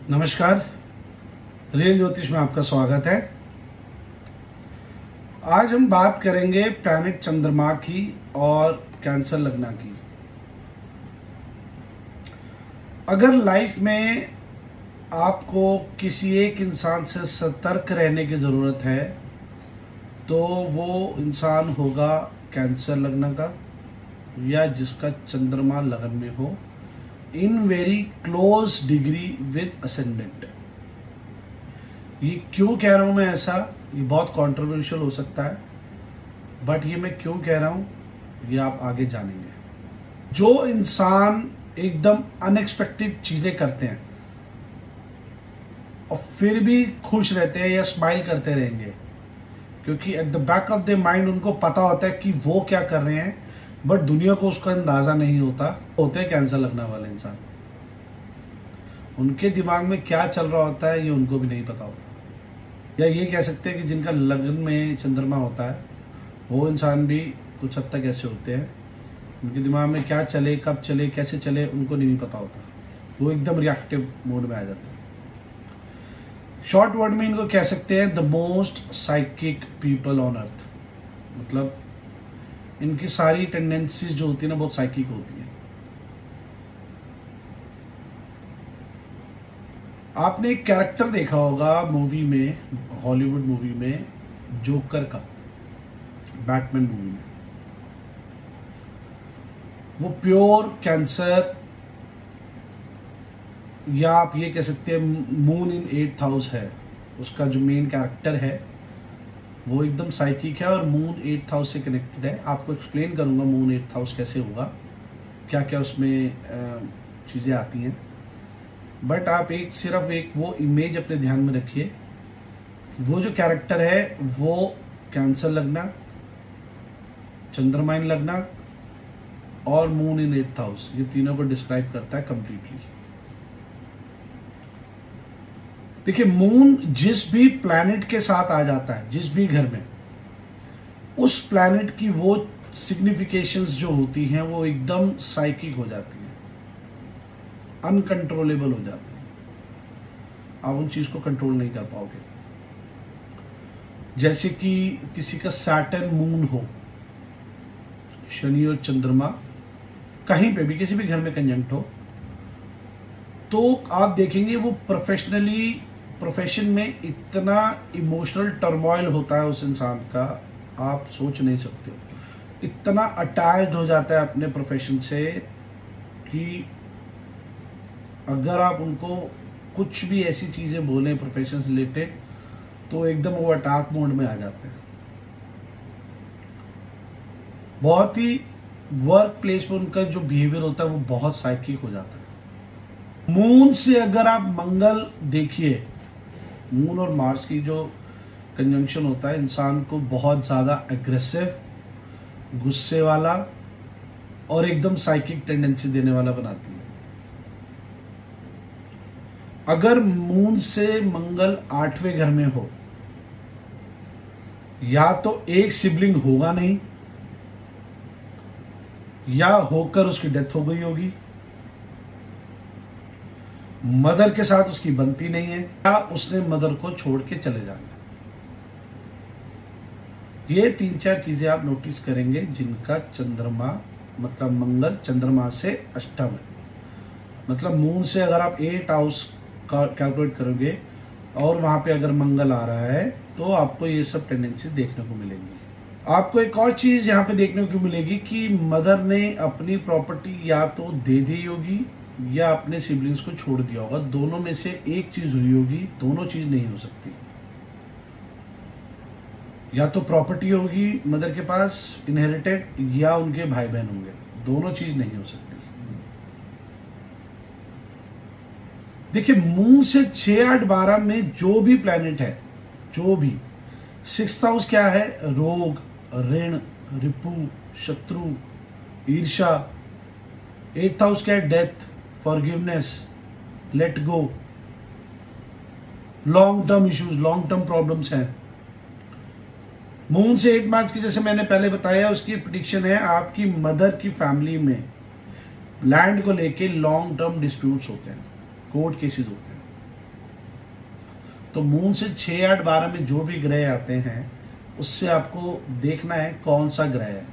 नमस्कार। रियल ज्योतिष में आपका स्वागत है। आज हम बात करेंगे प्लैनेट चंद्रमा की और कैंसर लग्न की। अगर लाइफ में आपको किसी एक इंसान से सतर्क रहने की ज़रूरत है तो वो इंसान होगा कैंसर लग्न का या जिसका चंद्रमा लगन में हो in very close degree with ascendant. ये क्यों कह रहा हूं मैं ऐसा, ये बहुत कंट्रोवर्शियल हो सकता है, बट ये मैं क्यों कह रहा हूं ये आप आगे जानेंगे। जो इंसान एकदम अनएक्सपेक्टेड चीजें करते हैं और फिर भी खुश रहते हैं या स्माइल करते रहेंगे, क्योंकि at the back of the mind उनको पता होता है कि वो क्या कर रहे हैं, बट दुनिया को उसका अंदाजा नहीं होता। होते हैं कैंसर लगने वाले इंसान, उनके दिमाग में क्या चल रहा होता है ये उनको भी नहीं पता होता। या ये कह सकते हैं कि जिनका लगन में चंद्रमा होता है वो इंसान भी कुछ हद तक ऐसे होते हैं, उनके दिमाग में क्या चले, कब चले, कैसे चले उनको नहीं पता होता, वो एकदम रिएक्टिव मोड में आ जाते हैं। शॉर्ट वर्ड में इनको कह सकते हैं the most psychic people on earth. मतलब इनकी सारी टेंडेंसीज जो होती है ना बहुत साइकिक होती है। आपने एक कैरेक्टर देखा होगा मूवी में, हॉलीवुड मूवी में, जोकर का, बैटमैन मूवी में। वो प्योर कैंसर या आप ये कह सकते हैं मून इन 8th हाउस है। उसका जो मेन कैरेक्टर है वो एकदम साइकिक है और मून 8th हाउस से कनेक्टेड है। आपको एक्सप्लेन करूंगा मून 8th हाउस कैसे होगा, क्या क्या उसमें चीज़ें आती हैं। बट आप सिर्फ एक वो इमेज अपने ध्यान में रखिए, वो जो कैरेक्टर है वो कैंसर लगना, चंद्रमा इन लगना और मून इन 8th हाउस, ये तीनों को डिस्क्राइब करता है कंप्लीटली। देखिए, मून जिस भी प्लैनेट के साथ आ जाता है, जिस भी घर में, उस प्लैनेट की वो सिग्निफिकेशंस जो होती हैं वो एकदम साइकिक हो जाती हैं, अनकंट्रोलेबल हो जाती हैं। आप उन चीज को कंट्रोल नहीं कर पाओगे। जैसे कि किसी का सैटर्न मून हो, शनि और चंद्रमा कहीं पे भी किसी भी घर में कंजंक्ट हो, तो आप देखेंगे वो प्रोफेशन में इतना इमोशनल टर्मोइल होता है उस इंसान का, आप सोच नहीं सकते हो। इतना अटैच्ड हो जाता है अपने प्रोफेशन से कि अगर आप उनको कुछ भी ऐसी चीजें बोलें प्रोफेशन से रिलेटेड तो एकदम वो अटैक मोड में आ जाते हैं। बहुत ही वर्क प्लेस पर उनका जो बिहेवियर होता है वो बहुत साइकिक हो जाता है। मून से अगर आप मंगल देखिए, मून और मार्स की जो कंजंक्शन होता है इंसान को बहुत ज़्यादा एग्रेसिव, गुस्से वाला और एकदम साइकिक टेंडेंसी देने वाला बनाती है। अगर मून से मंगल 8वें घर में हो, या तो एक सिबलिंग होगा नहीं या होकर उसकी डेथ हो गई होगी, मदर के साथ उसकी बनती नहीं है, या उसने मदर को छोड़ के चले जाना। ये 3-4 चीजें आप नोटिस करेंगे जिनका चंद्रमा, मतलब मंगल चंद्रमा से अष्टम है। मतलब मून से अगर आप 8 हाउस का कैलकुलेट करोगे और वहां पे अगर मंगल आ रहा है तो आपको ये सब टेंडेंसी देखने को मिलेंगी। आपको एक और चीज यहाँ पे देखने को मिलेगी कि मदर ने अपनी प्रॉपर्टी या तो दे दी होगी या अपने सिबलिंग्स को छोड़ दिया होगा। दोनों में से एक चीज हुई होगी, दोनों चीज नहीं हो सकती। या तो प्रॉपर्टी होगी मदर के पास इनहेरिटेड, या उनके भाई बहन होंगे, दोनों चीज नहीं हो सकती। देखिए, मून से 6-8-12 में जो भी प्लैनेट है, जो भी 6th हाउस क्या है, रोग, ऋण, रिपु, शत्रु, ईर्षा। 8th हाउस क्या है, death, forgiveness, let go, long term issues, long term problems हैं। मून से 8 मार्च की, जैसे मैंने पहले बताया, उसकी प्रेडिक्शन है आपकी मदर की फैमिली में लैंड को लेके लॉन्ग टर्म डिस्प्यूट्स होते हैं, कोर्ट केसेस होते हैं। तो मून से 6, 8, 12 में जो भी ग्रह आते हैं उससे आपको देखना है कौन सा ग्रह है।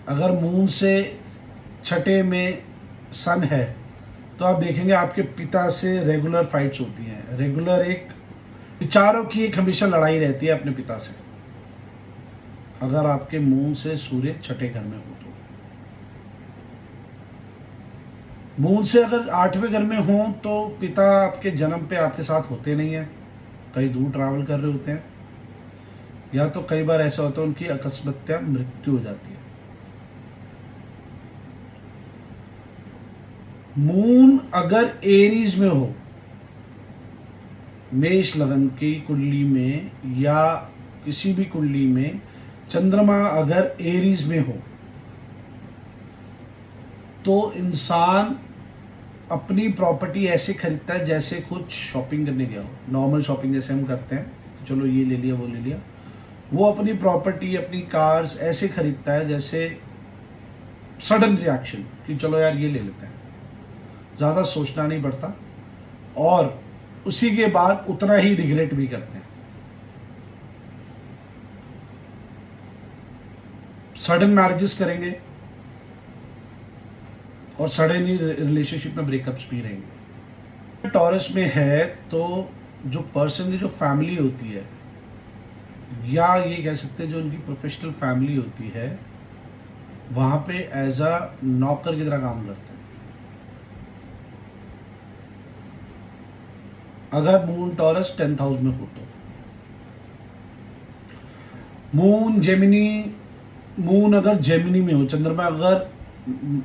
अगर मून से छठे में सन है तो आप देखेंगे आपके पिता से रेगुलर फाइट्स होती हैं, रेगुलर एक विचारों की एक हमेशा लड़ाई रहती है अपने पिता से। अगर आपके मून से सूर्य छठे घर में हो तो, मून से अगर 8वें घर में हो तो पिता आपके जन्म पे आपके साथ होते नहीं है, कहीं दूर ट्रैवल कर रहे होते हैं, या तो कई बार ऐसा होता है उनकी अकस्मात मृत्यु हो जाती है। मून अगर एरीज में हो, मेष लगन की कुंडली में या किसी भी कुंडली में चंद्रमा अगर एरीज में हो तो इंसान अपनी प्रॉपर्टी ऐसे खरीदता है जैसे कुछ शॉपिंग करने गया हो, नॉर्मल शॉपिंग जैसे हम करते हैं, चलो ये ले लिया वो ले लिया। वो अपनी प्रॉपर्टी, अपनी कार्स ऐसे खरीदता है जैसे सडन रिएक्शन कि चलो यार ये ले लेते हैं, ज़्यादा सोचना नहीं पड़ता, और उसी के बाद उतना ही रिग्रेट भी करते हैं। सडन मैरिजेस करेंगे और सडन ही रिलेशनशिप में ब्रेकअप्स भी रहेंगे। टॉरस में है तो जो पर्सन की जो फैमिली होती है, या ये कह सकते हैं जो उनकी प्रोफेशनल फैमिली होती है, वहां पे एज अ नौकर की तरह काम करते हैं। अगर मून टॉरस 10th हाउस में हो तो, मून जेमिनी, मून अगर जेमिनी में हो, चंद्रमा अगर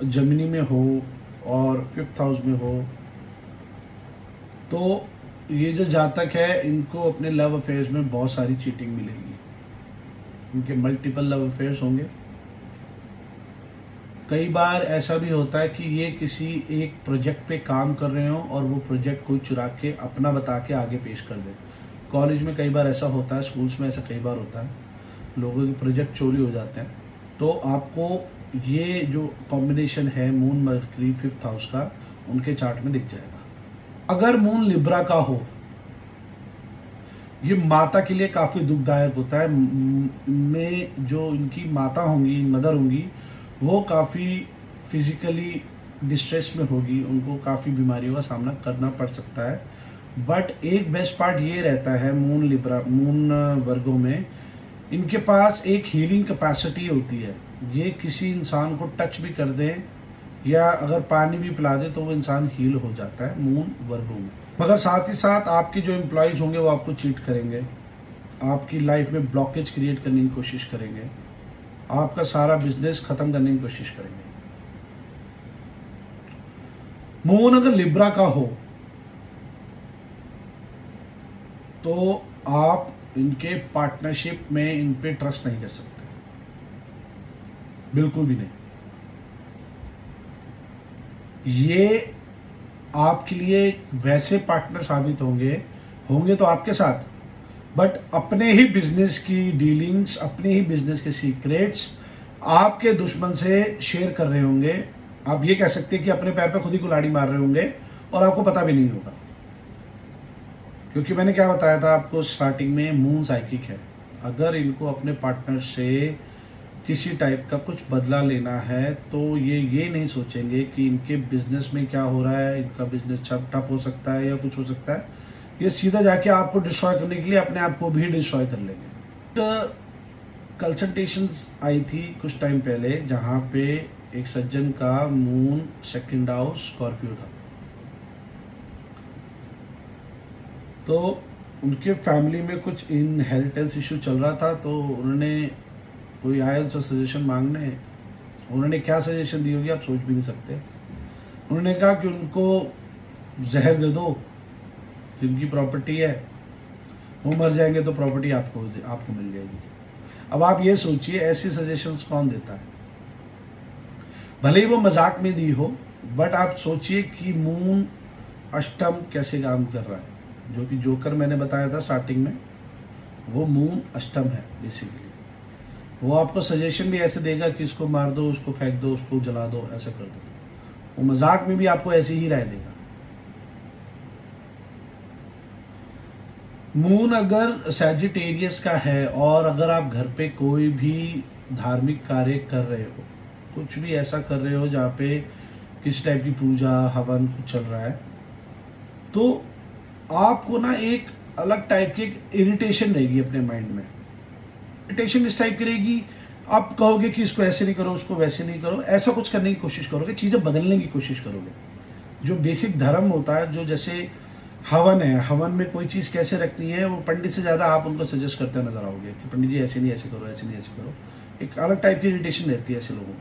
जेमिनी में हो और 5th हाउस में हो तो ये जो जातक है इनको अपने लव अफेयर्स में बहुत सारी चीटिंग मिलेगी, इनके मल्टीपल लव अफेयर्स होंगे। कई बार ऐसा भी होता है कि ये किसी एक प्रोजेक्ट पे काम कर रहे हो और वो प्रोजेक्ट कोई चुरा के अपना बता के आगे पेश कर दे। कॉलेज में कई बार ऐसा होता है, स्कूल्स में ऐसा कई बार होता है, लोगों के प्रोजेक्ट चोरी हो जाते हैं। तो आपको ये जो कॉम्बिनेशन है मून मर्करी 5th हाउस का, उनके चार्ट में दिख जाएगा। अगर मून लिब्रा का हो, ये माता के लिए काफ़ी दुखदायक होता है। में जो इनकी माता होंगी, मदर होंगी, वो काफ़ी फिजिकली डिस्ट्रेस में होगी, उनको काफ़ी बीमारियों का सामना करना पड़ सकता है। बट एक बेस्ट पार्ट ये रहता है मून लिब्रा, मून वर्गों में इनके पास एक हीलिंग कैपेसिटी होती है। ये किसी इंसान को टच भी कर दें या अगर पानी भी पिला दे तो वो इंसान हील हो जाता है मून वर्गों में। मगर साथ ही साथ आपके जो एम्प्लॉयज़ होंगे वो आपको चीट करेंगे, आपकी लाइफ में ब्लॉकेज क्रिएट करने की कोशिश करेंगे, आपका सारा बिजनेस खत्म करने की कोशिश करेंगे। मून अगर लिब्रा का हो तो आप इनके पार्टनरशिप में इन पे ट्रस्ट नहीं कर सकते, बिल्कुल भी नहीं। ये आपके लिए वैसे पार्टनर साबित होंगे तो आपके साथ, बट अपने ही बिजनेस की डीलिंग्स, अपने ही बिजनेस के सीक्रेट्स आपके दुश्मन से शेयर कर रहे होंगे। आप ये कह सकते हैं कि अपने पैर पे खुद ही कुल्हाड़ी मार रहे होंगे और आपको पता भी नहीं होगा, क्योंकि मैंने क्या बताया था आपको स्टार्टिंग में, मून साइकिक है। अगर इनको अपने पार्टनर से किसी टाइप का कुछ बदला लेना है तो ये नहीं सोचेंगे कि इनके बिजनेस में क्या हो रहा है, इनका बिजनेस ठप हो सकता है या कुछ हो सकता है। ये सीधा जाके आपको डिस्ट्रॉय करने के लिए अपने आप को भी डिस्ट्रॉय कर लेंगे। तो कंसल्टेशंस आई थी कुछ टाइम पहले जहाँ पे एक सज्जन का मून 2nd हाउस स्कॉर्पियो था, तो उनके फैमिली में कुछ इनहेरिटेंस इशू चल रहा था। तो उन्होंने कोई आया उनसे सजेशन मांगने, उन्होंने क्या सजेशन दी होगी आप सोच भी नहीं सकते। उन्होंने कहा कि उनको जहर दे दो, जिनकी प्रॉपर्टी है वो मर जाएंगे तो प्रॉपर्टी आपको मिल जाएगी। अब आप ये सोचिए ऐसी सजेशंस कौन देता है, भले ही वो मजाक में दी हो, बट आप सोचिए कि मून अष्टम कैसे काम कर रहा है। जो कि जोकर मैंने बताया था स्टार्टिंग में, वो मून अष्टम है बेसिकली। वो आपको सजेशन भी ऐसे देगा कि इसको मार दो, उसको फेंक दो, उसको जला दो, ऐसा कर दो। वो मजाक में भी आपको ऐसी ही राय देगा। मून अगर सैजिटेरियस का है और अगर आप घर पे कोई भी धार्मिक कार्य कर रहे हो, कुछ भी ऐसा कर रहे हो जहाँ पे किसी टाइप की पूजा हवन कुछ चल रहा है, तो आपको ना एक अलग टाइप की एक इरिटेशन रहेगी अपने माइंड में। इरिटेशन इस टाइप की रहेगी, आप कहोगे कि इसको ऐसे नहीं करो, उसको वैसे नहीं करो, ऐसा कुछ करने की कोशिश करोगे, चीज़ें बदलने की कोशिश करोगे। जो बेसिक धर्म होता है, जो जैसे हवन है, हवन में कोई चीज़ कैसे रखनी है, वो पंडित से ज़्यादा आप उनको सजेस्ट करते नजर आओगे कि पंडित जी ऐसे नहीं ऐसे करो, ऐसे नहीं ऐसे करो। एक अलग टाइप की इरिटेशन रहती है ऐसे लोगों को।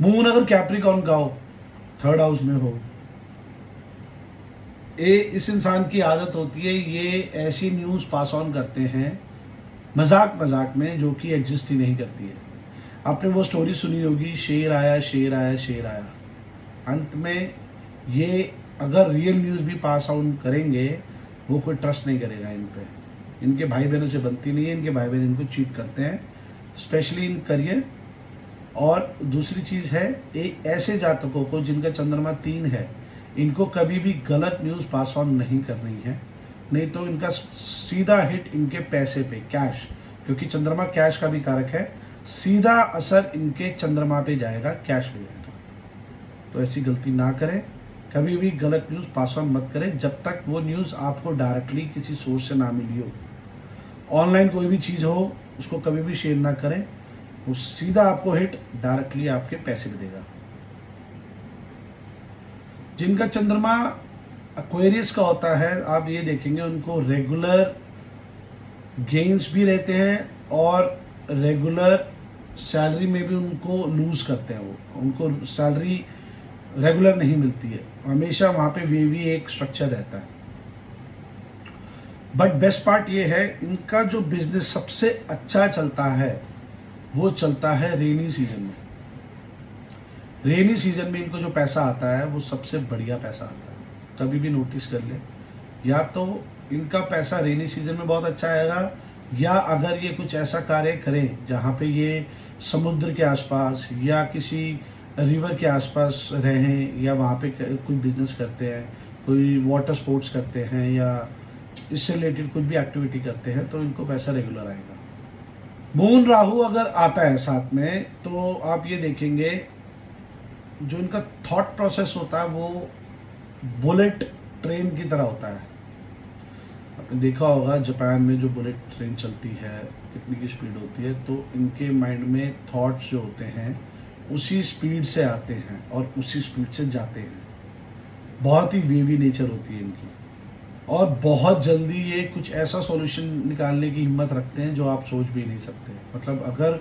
मून अगर कैप्रिकॉर्न का हो, थर्ड हाउस में हो, ये इस इंसान की आदत होती है, ये ऐसी न्यूज़ पास ऑन करते हैं मजाक मजाक में जो कि एग्जिस्ट ही नहीं करती है। आपने वो स्टोरी सुनी होगी, शेर आया शेर आया शेर आया। अंत में ये अगर रियल न्यूज़ भी पास आउट करेंगे, वो कोई ट्रस्ट नहीं करेगा इन पे। इनके भाई बहनों से बनती नहीं है, इनके भाई बहन इनको चीट करते हैं, स्पेशली इन करियर। और दूसरी चीज़ है, ऐसे जातकों को जिनका चंद्रमा 3 है, इनको कभी भी गलत न्यूज़ पास ऑन नहीं करनी है, नहीं तो इनका सीधा हिट इनके पैसे पे, कैश, क्योंकि चंद्रमा कैश का भी कारक है, सीधा असर इनके चंद्रमा पे जाएगा, कैश पे जाएगा। तो ऐसी गलती ना करें, कभी भी गलत न्यूज़ पास ऑन मत करें जब तक वो न्यूज़ आपको डायरेक्टली किसी सोर्स से ना मिली हो। ऑनलाइन कोई भी चीज़ हो, उसको कभी भी शेयर ना करें, वो सीधा आपको हिट डायरेक्टली आपके पैसे में देगा। जिनका चंद्रमा एक्वेरियस का होता है, आप ये देखेंगे उनको रेगुलर गेन्स भी रहते हैं और रेगुलर सैलरी में भी उनको लूज करते हैं। वो उनको सैलरी रेगुलर नहीं मिलती है, हमेशा वहाँ पे वेवी एक स्ट्रक्चर रहता है। बट बेस्ट पार्ट ये है, इनका जो बिजनेस सबसे अच्छा चलता है वो चलता है रेनी सीजन में। रेनी सीजन में इनको जो पैसा आता है वो सबसे बढ़िया पैसा आता है, कभी भी नोटिस कर ले। या तो इनका पैसा रेनी सीजन में बहुत अच्छा आएगा, या अगर ये कुछ ऐसा कार्य करें जहाँ पे ये समुद्र के आसपास या किसी रिवर के आसपास रहें, या वहाँ पे कोई बिजनेस करते हैं, कोई वाटर स्पोर्ट्स करते हैं, या इससे रिलेटेड कुछ भी एक्टिविटी करते हैं, तो इनको पैसा रेगुलर आएगा। मून राहु अगर आता है साथ में, तो आप ये देखेंगे जो इनका थॉट प्रोसेस होता है वो बुलेट ट्रेन की तरह होता है। आपने देखा होगा जापान में जो बुलेट ट्रेन चलती है कितनी की स्पीड होती है, तो इनके माइंड में थॉट्स जो होते हैं उसी स्पीड से आते हैं और उसी स्पीड से जाते हैं। बहुत ही वेवी नेचर होती है इनकी, और बहुत जल्दी ये कुछ ऐसा सॉल्यूशन निकालने की हिम्मत रखते हैं जो आप सोच भी नहीं सकते। मतलब अगर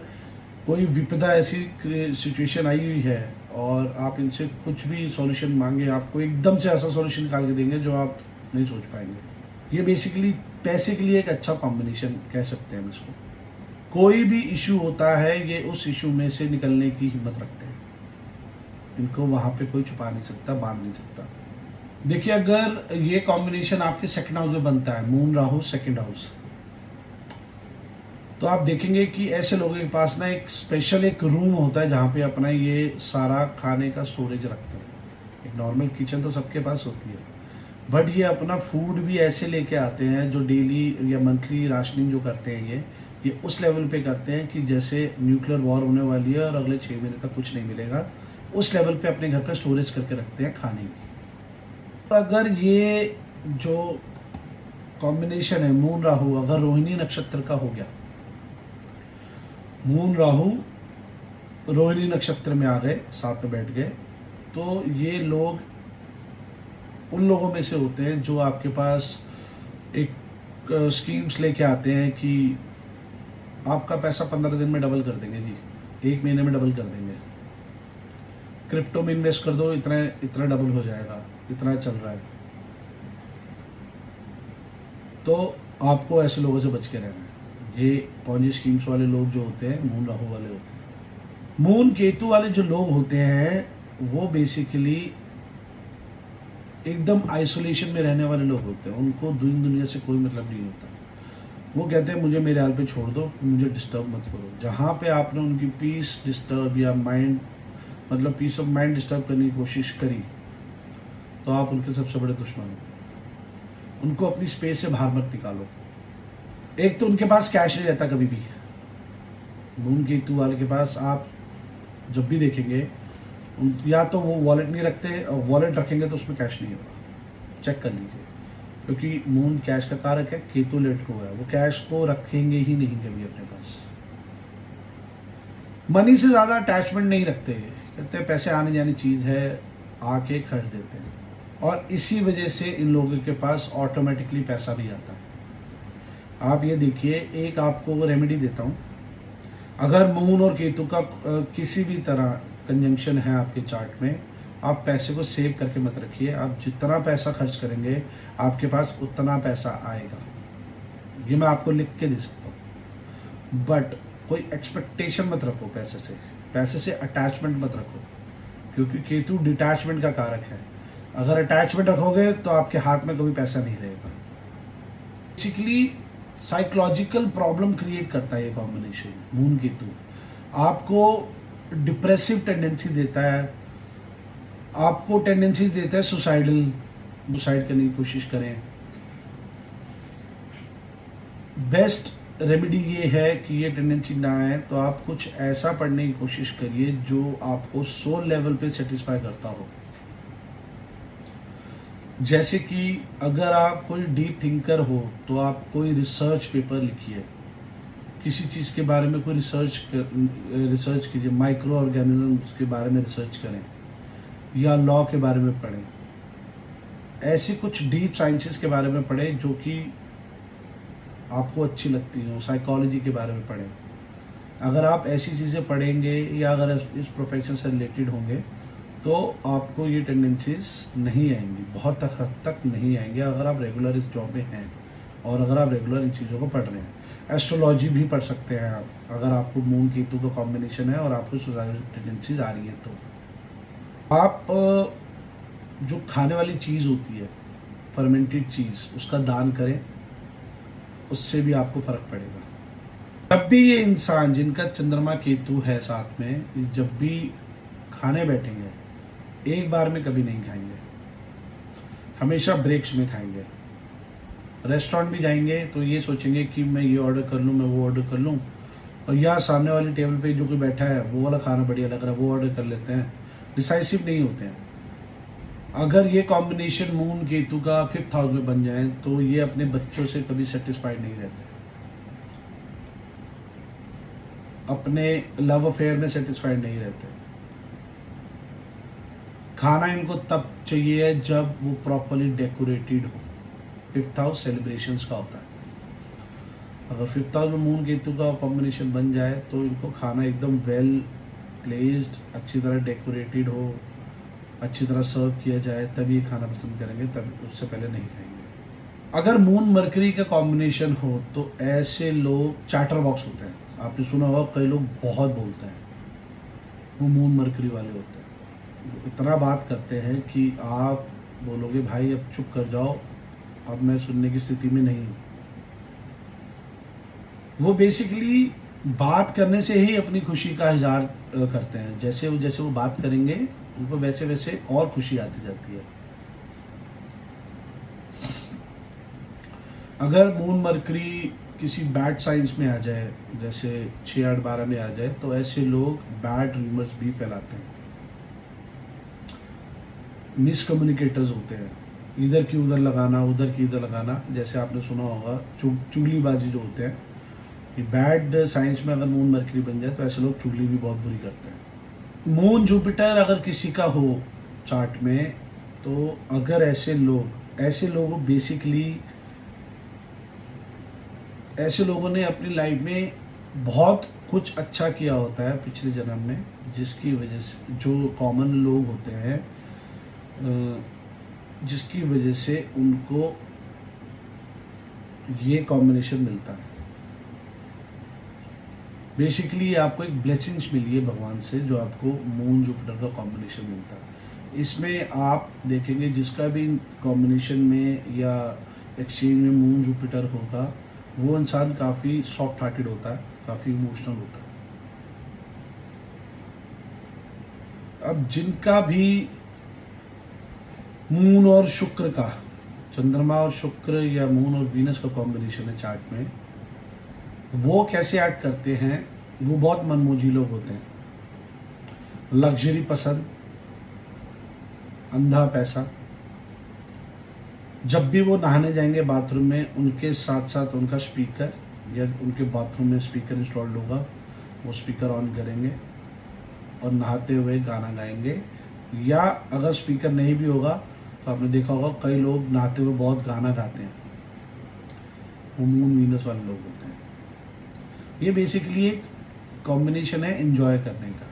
कोई विपदा ऐसी सिचुएशन आई हुई है और आप इनसे कुछ भी सॉल्यूशन मांगे, आपको एकदम से ऐसा सॉल्यूशन निकाल के देंगे जो आप नहीं सोच पाएंगे। ये बेसिकली पैसे के लिए एक अच्छा कॉम्बिनेशन कह सकते हैं हम इसको। कोई भी इशू होता है, ये उस इशू में से निकलने की हिम्मत रखते हैं, इनको वहाँ पे कोई छुपा नहीं सकता, बांध नहीं सकता। देखिए, अगर ये कॉम्बिनेशन आपके सेकंड हाउस में बनता है, मून राहु सेकंड हाउस, तो आप देखेंगे कि ऐसे लोगों के पास ना एक स्पेशल एक रूम होता है जहाँ पे अपना ये सारा खाने का स्टोरेज रखते हैं। एक नॉर्मल किचन तो सबके पास होती है, बट ये अपना फूड भी ऐसे लेके आते हैं जो डेली या मंथली राशनिंग जो करते हैं ये उस लेवल पे करते हैं कि जैसे न्यूक्लियर वॉर होने वाली है और अगले 6 महीने तक कुछ नहीं मिलेगा, उस लेवल पे अपने घर पे स्टोरेज करके रखते हैं खाने की। तो अगर ये जो कॉम्बिनेशन है मून राहु अगर रोहिणी नक्षत्र का हो गया, मून राहु रोहिणी नक्षत्र में आ गए, साथ में बैठ गए, तो ये लोग उन लोगों में से होते हैं जो आपके पास एक स्कीम्स लेके आते हैं कि आपका पैसा 15 दिन में डबल कर देंगे जी, 1 महीने में डबल कर देंगे, क्रिप्टो में इन्वेस्ट कर दो, इतना इतना डबल हो जाएगा, इतना चल रहा है। तो आपको ऐसे लोगों से बच के रहना है। ये पॉन्जी स्कीम्स वाले लोग जो होते हैं मून राहु वाले होते हैं। मून केतु वाले जो लोग होते हैं वो बेसिकली एकदम आइसोलेशन में रहने वाले लोग होते हैं, उनको दुनिया से कोई मतलब नहीं होता। वो कहते हैं मुझे मेरे हाल पे छोड़ दो, मुझे डिस्टर्ब मत करो। जहाँ पे आपने उनकी पीस डिस्टर्ब या माइंड मतलब पीस ऑफ माइंड डिस्टर्ब करने की कोशिश करी, तो आप उनके सबसे बड़े दुश्मन हो। उनको अपनी स्पेस से बाहर मत निकालो। एक तो उनके पास कैश नहीं रहता कभी भी, मून केतु वाले के पास आप जब भी देखेंगे या तो वो वॉलेट नहीं रखते, और वॉलेट रखेंगे तो उसमें कैश नहीं होगा, चेक कर लीजिए। क्योंकि मून कैश का कारक है, केतु लेट को है, वो कैश को रखेंगे ही नहीं कभी अपने पास। मनी से ज़्यादा अटैचमेंट नहीं रखते, कहते हैं पैसे आने जाने चीज़ है, आके खर्च देते हैं, और इसी वजह से इन लोगों के पास ऑटोमेटिकली पैसा भी आता है। आप ये देखिए, एक आपको रेमेडी देता हूँ। अगर मून और केतु का किसी भी तरह कंजंक्शन है आपके चार्ट में, आप पैसे को सेव करके मत रखिए। आप जितना पैसा खर्च करेंगे आपके पास उतना पैसा आएगा, ये मैं आपको लिख के दे सकता हूँ। बट कोई एक्सपेक्टेशन मत रखो पैसे से अटैचमेंट मत रखो, क्योंकि केतु डिटैचमेंट का कारक है। अगर अटैचमेंट रखोगे तो आपके हाथ में कभी पैसा नहीं रहेगा। बेसिकली साइकोलॉजिकल प्रॉब्लम क्रिएट करता है ये कॉम्बिनेशन मून केतु। आपको डिप्रेसिव टेंडेंसी देता है, आपको टेंडेंसीज देता है सुसाइड करने की कोशिश करें। बेस्ट रेमेडी ये है कि ये टेंडेंसी ना आए तो आप कुछ ऐसा पढ़ने की कोशिश करिए जो आपको सोल लेवल पे सेटिस्फाई करता हो। जैसे कि अगर आप कोई डीप थिंकर हो तो आप कोई रिसर्च पेपर लिखिए, किसी चीज़ के बारे में कोई रिसर्च कीजिए, माइक्रो ऑर्गेनिज्म्स के बारे में रिसर्च करें या लॉ के बारे में पढ़ें। ऐसी कुछ डीप साइंसेस के बारे में पढ़ें जो कि आपको अच्छी लगती हो, साइकोलॉजी के बारे में पढ़ें। अगर आप ऐसी चीज़ें पढ़ेंगे या अगर इस प्रोफेशन से रिलेटेड होंगे तो आपको ये टेंडेंसीज नहीं आएंगी, बहुत हद तक नहीं आएंगे अगर आप रेगुलर इस जॉब में हैं और अगर आप रेगुलर इन चीज़ों को पढ़ रहे हैं। एस्ट्रोलॉजी भी पढ़ सकते हैं आप, अगर आपको मून केतु का कॉम्बिनेशन है और आपको सुसाइडल टेंडेंसीज आ रही है तो। आप जो खाने वाली चीज़ होती है, फर्मेंटेड चीज़, उसका दान करें, उससे भी आपको फ़र्क पड़ेगा। जब भी ये इंसान जिनका चंद्रमा केतु है साथ में, जब भी खाने बैठेंगे एक बार में कभी नहीं खाएंगे, हमेशा ब्रेक्स में खाएंगे। रेस्टोरेंट भी जाएंगे तो ये सोचेंगे कि मैं ये ऑर्डर कर लूँ, मैं वो ऑर्डर कर लूँ, और यहाँ सामने वाली टेबल पे जो कोई बैठा है वो वाला खाना बढ़िया लग रहा है, वो ऑर्डर कर लेते हैं। डिसाइसिव नहीं होते हैं। अगर ये कॉम्बिनेशन मून केतु का 5th हाउस में बन जाए तो ये अपने बच्चों से कभी सेटिस्फाइड नहीं रहते, अपने लव अफेयर में सेटिस्फाइड नहीं रहते। खाना इनको तब चाहिए जब वो प्रॉपरली डेकोरेटेड हो। 5th हाउस सेलिब्रेशंस का होता है। अगर 5th हाउस में मून केतु का कॉम्बिनेशन बन जाए तो इनको खाना एकदम वेल प्लेस्ड, अच्छी तरह डेकोरेटेड हो, अच्छी तरह सर्व किया जाए, तभी ये खाना पसंद करेंगे, तभी, उससे पहले नहीं खाएंगे। अगर मून मरकरी का कॉम्बिनेशन हो तो ऐसे लोग चैटर बॉक्स होते हैं। आपने सुना होगा कई लोग बहुत बोलते हैं, वो मून मरकरी वाले होते हैं। वो इतना बात करते हैं कि आप बोलोगे भाई अब चुप कर जाओ, अब मैं सुनने की स्थिति में नहीं हूँ। वो बेसिकली बात करने से ही अपनी खुशी का इजहार करते हैं। जैसे वो बात करेंगे उनको वैसे वैसे और खुशी आती जाती है। अगर मून मरकरी किसी बैड साइंस में आ जाए, जैसे 6, 8, 12 में आ जाए, तो ऐसे लोग बैड रूमर्स भी फैलाते हैं, मिसकम्युनिकेटर्स होते हैं, इधर की उधर लगाना, उधर की इधर लगाना। जैसे आपने सुना होगा चुगलीबाजी जो होते हैं, कि बैड साइंस में अगर मून मरकरी बन जाए तो ऐसे लोग चुगली भी बहुत बुरी करते हैं। मून जुपिटर अगर किसी का हो चार्ट में, तो अगर ऐसे लोग बेसिकली ऐसे लोगों ने अपनी लाइफ में बहुत कुछ अच्छा किया होता है पिछले जन्म में, जिसकी वजह से जो कॉमन लोग होते हैं, जिसकी वजह से उनको ये कॉम्बिनेशन मिलता है। बेसिकली आपको एक ब्लेसिंग्स मिली है भगवान से, जो आपको मून जुपिटर का कॉम्बिनेशन मिलता है। इसमें आप देखेंगे जिसका भी कॉम्बिनेशन में या एक्सचेंज में मून जुपिटर होगा, वो इंसान काफ़ी सॉफ्ट हार्टेड होता है, काफ़ी इमोशनल होता है। अब जिनका भी मून और शुक्र का चंद्रमा और शुक्र या मून और वीनस का कॉम्बिनेशन है चार्ट में, वो कैसे एक्ट करते हैं, वो बहुत मनमोजी लोग होते हैं, लग्जरी पसंद, अंधा पैसा। जब भी वो नहाने जाएंगे बाथरूम में, उनके साथ साथ उनका स्पीकर या उनके बाथरूम में स्पीकर इंस्टॉल्ड होगा, वो स्पीकर ऑन करेंगे और नहाते हुए गाना गाएंगे। या अगर स्पीकर नहीं भी होगा तो आपने देखा होगा कई लोग नहाते हुए बहुत गाना गाते हैं, वो मून वीनस वाले लोग होते हैं। ये बेसिकली एक कॉम्बिनेशन है एंजॉय करने का।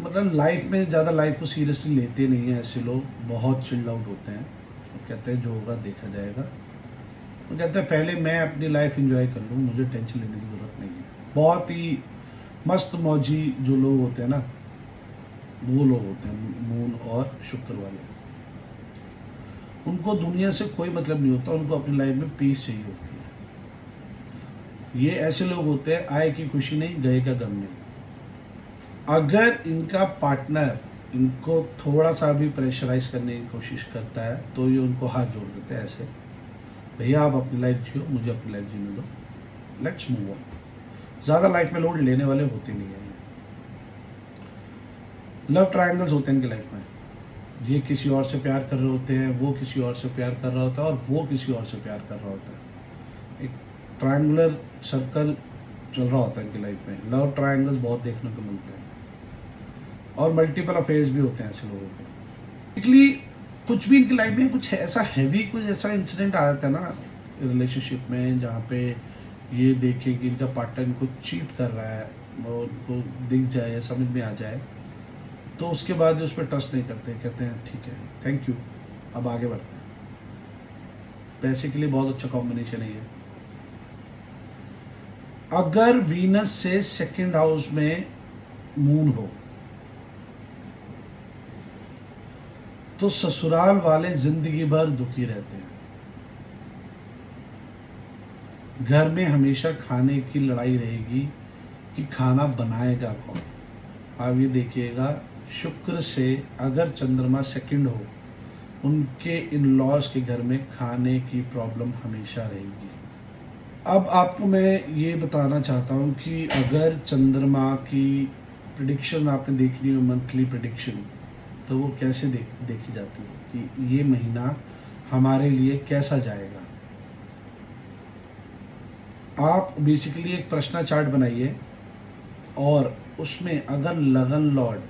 मतलब लाइफ में ज़्यादा लाइफ को सीरियसली लेते नहीं हैं ऐसे लोग, बहुत चिल्ड आउट होते हैं। वो कहते हैं जो होगा देखा जाएगा। वो कहते हैं पहले मैं अपनी लाइफ एंजॉय कर लूँ, मुझे टेंशन लेने की ज़रूरत नहीं है। बहुत ही मस्त मौजी जो लोग होते हैं ना, वो लोग होते हैं मून और शुक्र वाले। उनको दुनिया से कोई मतलब नहीं होता, उनको अपनी लाइफ में पीस चाहिए होती है। ये ऐसे लोग होते हैं, आए की खुशी नहीं, गए का गम नहीं। अगर इनका पार्टनर इनको थोड़ा सा भी प्रेशराइज करने की कोशिश करता है तो ये उनको हाथ जोड़ देते हैं ऐसे, भैया आप अपनी लाइफ जियो, मुझे अपनी लाइफ जीने दो, लेट्स मूव ऑन। ज़्यादा लाइफ में लोड लेने वाले होते नहीं हैं। लव ट्रायंगल्स होते हैं इनकी लाइफ में। ये किसी और से प्यार कर रहे होते हैं, वो किसी और से प्यार कर रहा होता है, और वो किसी और से प्यार कर रहा होता है। एक ट्रायंगुलर सर्कल चल रहा होता है इनकी लाइफ में। लव ट्रायंगल्स बहुत देखने को मिलते हैं, और मल्टीपल अफेयर्स भी होते हैं ऐसे लोगों के। बेसिकली कुछ भी इनकी लाइफ में कुछ ऐसा हैवी, कुछ ऐसा इंसिडेंट आ जाता है ना रिलेशनशिप में, जहाँ पे ये देखें कि इनका पार्टनर इनको चीट कर रहा है, और उनको दिख जाए या समझ में आ जाए, तो उसके बाद उस पर ट्रस्ट नहीं करते, कहते हैं ठीक है थैंक यू, अब आगे बढ़ते हैं। पैसे के लिए बहुत अच्छा कॉम्बिनेशन है ये। अगर वीनस से सेकंड हाउस में मून हो तो ससुराल वाले जिंदगी भर दुखी रहते हैं। घर में हमेशा खाने की लड़ाई रहेगी कि खाना बनाएगा कौन। आप ये देखिएगा, शुक्र से अगर चंद्रमा सेकंड हो, उनके इन लॉज के घर में खाने की प्रॉब्लम हमेशा रहेगी। अब आपको मैं ये बताना चाहता हूँ कि अगर चंद्रमा की प्रेडिक्शन आपने देखनी हो, मंथली प्रेडिक्शन, तो वो कैसे देखी जाती है कि ये महीना हमारे लिए कैसा जाएगा। आप बेसिकली एक प्रश्न चार्ट बनाइए, और उसमें अगर लगन लॉर्ड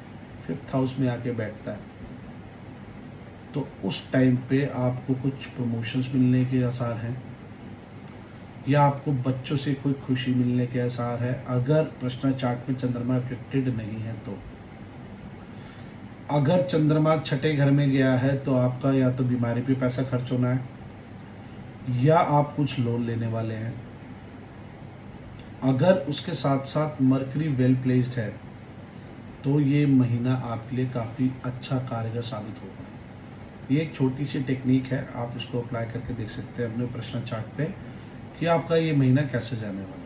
5th हाउस में आके बैठता है तो उस टाइम पे आपको कुछ प्रमोशंस मिलने के आसार हैं, या आपको बच्चों से कोई खुशी मिलने के आसार है। अगर प्रश्न चार्ट में चंद्रमा अफेक्टेड नहीं है तो। अगर चंद्रमा छठे घर में गया है तो आपका या तो बीमारी पे पैसा खर्च होना है, या आप कुछ लोन लेने वाले हैं। अगर उसके साथ साथ मरकरी वेल प्लेस्ड है तो ये महीना आपके लिए काफ़ी अच्छा कारगर साबित होगा। ये एक छोटी सी टेक्निक है, आप इसको अप्लाई करके देख सकते हैं अपने प्रश्न चार्ट पे कि आपका ये महीना कैसे जाने वाला है।